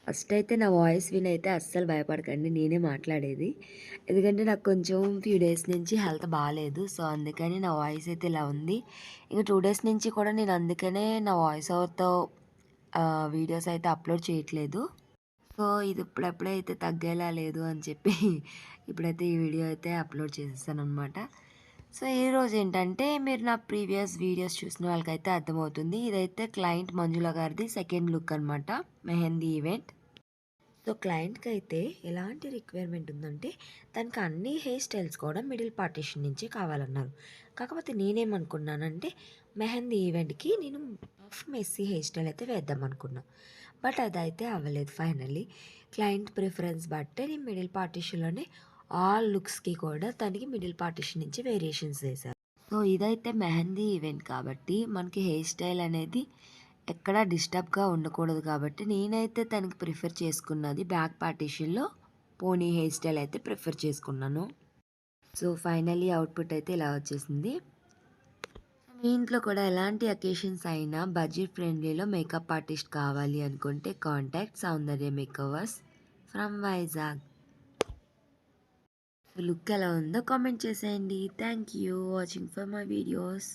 First అయితే నా voice వినైతే అస్సలు భయపడకండి. నేనే మాట్లాడేది. ఎందుకంటే నాకు కొంచెం ఫ్యూ డేస్ నుంచి హెల్త్ బాలేదు. సో, అందుకని నా వాయిస్ అయితే ఇలా ఉంది. ఇంక 2 డేస్ నుంచి కూడా నేను అందుకనే నా వాయిస్ ఓవర్‌తో వీడియోస్ అయితే అప్‌లోడ్ చేయట్లేదు. సో, ఇది ఇప్పుడప్పుడైతే తగ్గేలా లేదు అని చెప్పి ఇప్పుడైతే ఈ వీడియో అయితే అప్‌లోడ్ చేసేసాననమాట. సో, ఈరోజేంటంటే మీరు నా ప్రీవియస్ వీడియోస్ చూసిన వాళ్ళకైతే అర్థమవుతుంది. ఇదైతే క్లయింట్ మంజుల గారిది సెకండ్ లుక్ అనమాట. మెహందీ ఈవెంట్. సో, క్లయింట్‌కైతే ఎలాంటి రిక్వైర్మెంట్ ఉందంటే, తనకి అన్ని హెయిర్ స్టైల్స్ కూడా మిడిల్ పార్టిషన్ నుంచే కావాలన్నారు. కాకపోతే నేనేమనుకున్నానంటే, మెహందీ ఈవెంట్‌కి నేను పఫ్ మెస్సీ హెయిర్ స్టైల్ అయితే వేద్దామనుకున్నా. బట్ అదైతే అవ్వలేదు ఫైనల్లీ. క్లయింట్ ప్రిఫరెన్స్ బట్టే నేను మిడిల్ పార్టిషన్‌లోనే ఆల్ లుక్స్‌కి కూడా తనకి మిడిల్ పార్టిషన్ నుంచి వేరియేషన్స్ వేశా. సో, ఇదైతే మెహందీ ఈవెంట్ కాబట్టి మనకి హెయిర్ స్టైల్ అనేది ఎక్కడా డిస్టర్బ్‌గా ఉండకూడదు కాబట్టి నేనైతే తనకి ప్రిఫర్ చేసుకున్నది బ్యాక్ పార్టిషన్‌లో పోనీ హెయిర్ స్టైల్ అయితే ప్రిఫర్ చేసుకున్నాను. సో, ఫైనల్లీ అవుట్‌పుట్ అయితే ఇలా వచ్చేసింది. మీ ఇంట్లో కూడా ఎలాంటి అకేషన్స్ అయినా బడ్జెట్ ఫ్రెండ్లీలో మేకప్ ఆర్టిస్ట్ కావాలి అనుకుంటే contact Soundarya makeovers from Vizag. Look ఎలా ఉందో కామెంట్ చేసేయండి. Thank you watching for my videos.